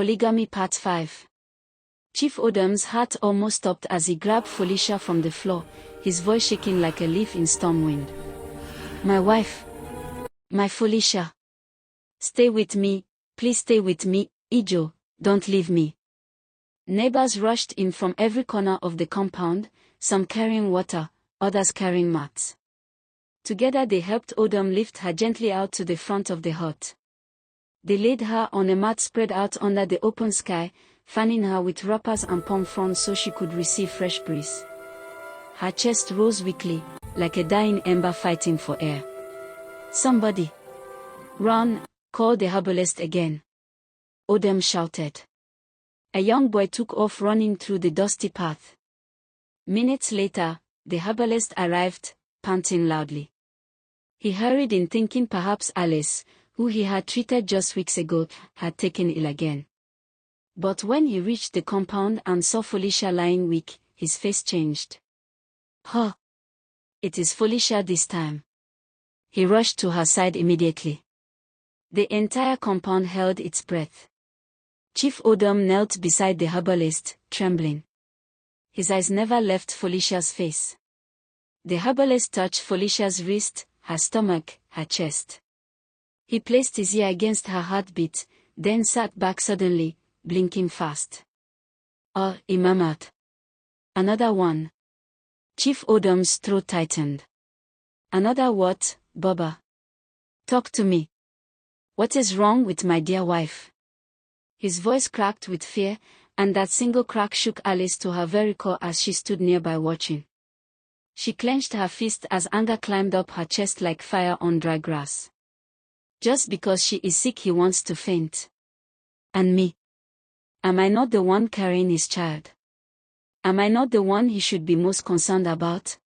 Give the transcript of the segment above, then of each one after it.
Polygamy Part 5. Chief Odom's heart almost stopped as he grabbed Felicia from the floor, his voice shaking like a leaf in storm wind. My wife. My Felicia. Stay with me, please stay with me, Ijo, don't leave me. Neighbors rushed in from every corner of the compound, some carrying water, others carrying mats. Together they helped Odom lift her gently out to the front of the hut. They laid her on a mat spread out under the open sky, fanning her with wrappers and palm fronds so she could receive fresh breeze. Her chest rose weakly, like a dying ember fighting for air. Somebody! Run! Called the herbalist again. Odom shouted. A young boy took off running through the dusty path. Minutes later, the herbalist arrived, panting loudly. He hurried in thinking perhaps Alice, who he had treated just weeks ago, had taken ill again. But when he reached the compound and saw Felicia lying weak, his face changed. Huh! It is Felicia this time. He rushed to her side immediately. The entire compound held its breath. Chief Odom knelt beside the herbalist, trembling. His eyes never left Felicia's face. The herbalist touched Felicia's wrist, her stomach, her chest. He placed his ear against her heartbeat, then sat back suddenly, blinking fast. Oh, he murmured. Another one. Chief Odom's throat tightened. Another what, Baba? Talk to me. What is wrong with my dear wife? His voice cracked with fear, and that single crack shook Alice to her very core as she stood nearby watching. She clenched her fist as anger climbed up her chest like fire on dry grass. Just because she is sick he wants to faint. And me? Am I not the one carrying his child? Am I not the one he should be most concerned about?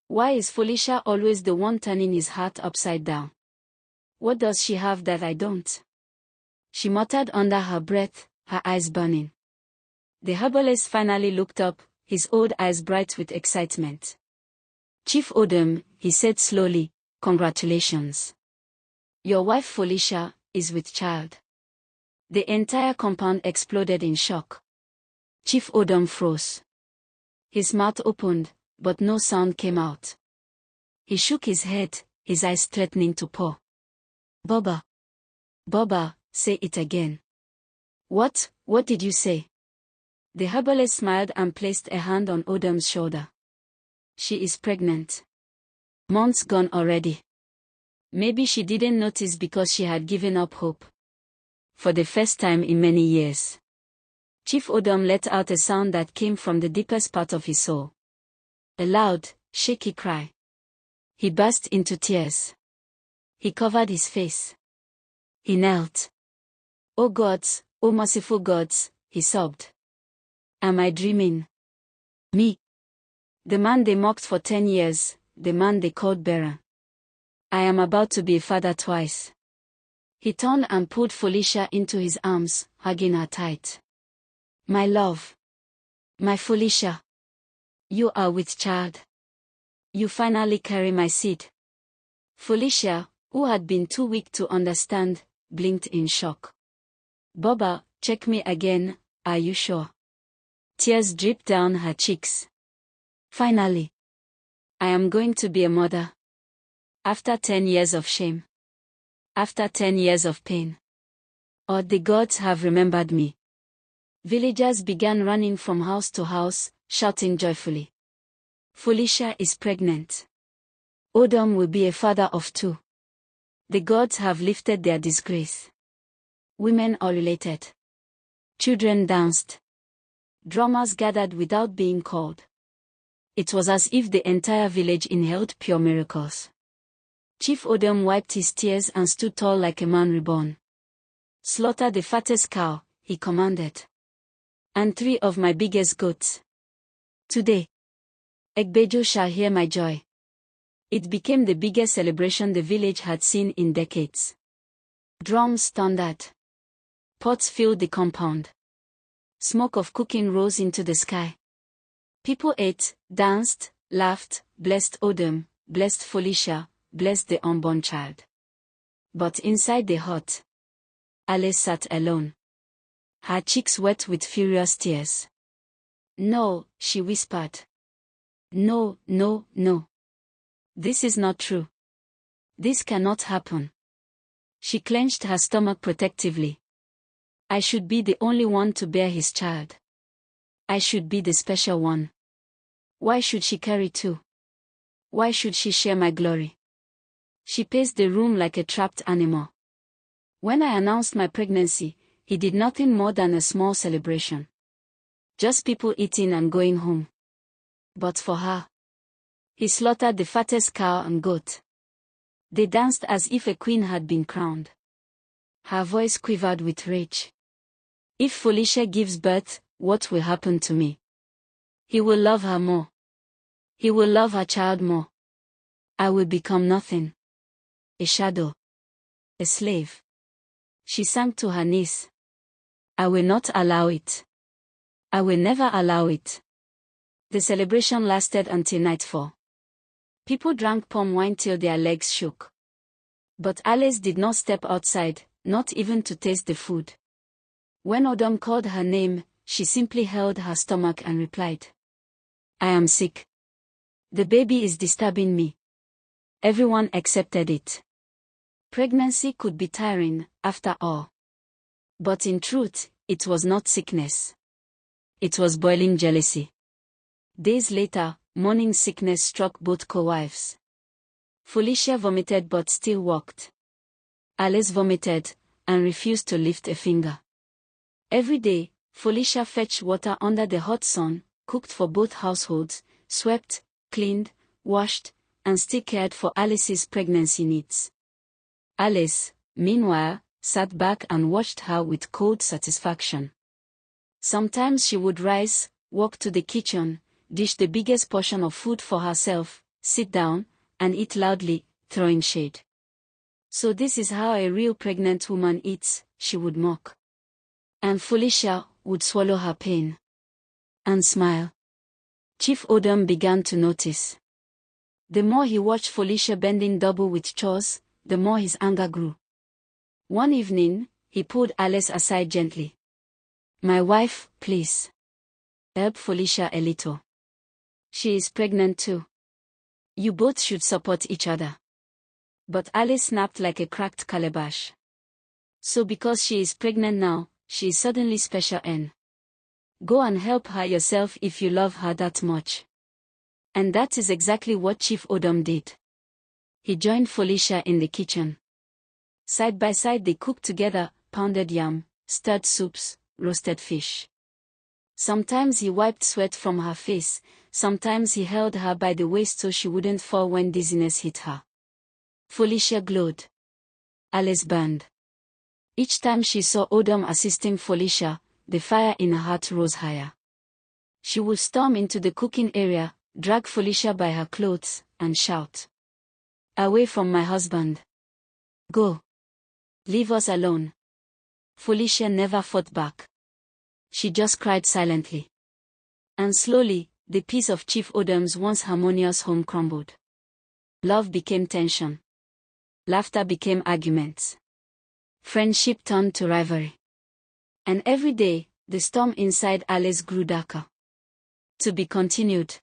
Why is Felicia always the one turning his heart upside down? What does she have that I don't? She muttered under her breath, her eyes burning. The herbalist finally looked up, his old eyes bright with excitement. Chief Odom, he said slowly, congratulations. Your wife Felicia is with child. The entire compound exploded in shock. Chief Odom froze. His mouth opened, but no sound came out. He shook his head, his eyes threatening to pour. Baba. Baba, say it again. What did you say? The herbalist smiled and placed a hand on Odom's shoulder. She is pregnant. Months gone already. Maybe she didn't notice because she had given up hope. For the first time in many years. Chief Odom let out a sound that came from the deepest part of his soul. A loud, shaky cry. He burst into tears. He covered his face. He knelt. Oh gods, oh merciful gods, he sobbed. Am I dreaming? Me? The man they mocked for 10 years, the man they called Baron. I am about to be a father twice. He turned and pulled Felicia into his arms, hugging her tight. My love. My Felicia. You are with child. You finally carry my seed. Felicia, who had been too weak to understand, blinked in shock. Baba, check me again, are you sure? Tears dripped down her cheeks. Finally. I am going to be a mother. After 10 years of shame. After 10 years of pain. Oh, the gods have remembered me. Villagers began running from house to house, shouting joyfully. Felicia is pregnant. Odom will be a father of 2. The gods have lifted their disgrace. Women ululated. Children danced. Drummers gathered without being called. It was as if the entire village inhaled pure miracles. Chief Odom wiped his tears and stood tall like a man reborn. Slaughter the fattest cow, he commanded. And 3 of my biggest goats. Today, Egbejo shall hear my joy. It became the biggest celebration the village had seen in decades. Drums thundered. Pots filled the compound. Smoke of cooking rose into the sky. People ate, danced, laughed, blessed Odom, blessed Felicia, blessed the unborn child. But inside the hut, Alice sat alone. her cheeks wet with furious tears. "No," she whispered. "No, no, no. This is not true. This cannot happen." She clenched her stomach protectively. "I should be the only one to bear his child. I should be the special one. Why should she carry two? Why should she share my glory?" She paced the room like a trapped animal. When I announced my pregnancy, he did nothing more than a small celebration. Just people eating and going home. But for her, he slaughtered the fattest cow and goat. They danced as if a queen had been crowned. Her voice quivered with rage. "If Felicia gives birth, what will happen to me? He will love her more. He will love her child more. I will become nothing. A shadow. A slave." She sank to her knees. "I will not allow it. I will never allow it." The celebration lasted until nightfall. People drank palm wine till their legs shook. But Alice did not step outside, not even to taste the food. When Odom called her name, she simply held her stomach and replied, "I am sick. The baby is disturbing me." Everyone accepted it. Pregnancy could be tiring, after all. But in truth, it was not sickness. It was boiling jealousy. Days later, morning sickness struck both co-wives. Felicia vomited but still walked. Alice vomited, and refused to lift a finger. Every day, Felicia fetched water under the hot sun, cooked for both households, swept, cleaned, washed, and still cared for Alice's pregnancy needs. Alice, meanwhile, sat back and watched her with cold satisfaction. Sometimes she would rise, walk to the kitchen, dish the biggest portion of food for herself, sit down, and eat loudly, throwing shade. "So this is how a real pregnant woman eats," she would mock. And Felicia would swallow her pain and smile. Chief Odom began to notice. The more he watched Felicia bending double with chores, the more his anger grew. One evening, he pulled Alice aside gently. "My wife, please. Help Felicia a little. She is pregnant too. You both should support each other." But Alice snapped like a cracked calabash. "So because she is pregnant now, she is suddenly special and go and help her yourself if you love her that much." And that is exactly what Chief Odom did. He joined Felicia in the kitchen. Side by side they cooked together, pounded yam, stirred soups, roasted fish. Sometimes he wiped sweat from her face, sometimes he held her by the waist so she wouldn't fall when dizziness hit her. Felicia glowed. Alice burned. Each time she saw Odom assisting Felicia, the fire in her heart rose higher. She would storm into the cooking area, drag Felicia by her clothes, and shout, "Away from my husband. Go. Leave us alone." Felicia never fought back. She just cried silently. And slowly, the peace of Chief Odom's once harmonious home crumbled. Love became tension. Laughter became arguments. Friendship turned to rivalry. And every day, the storm inside Alice grew darker. To be continued.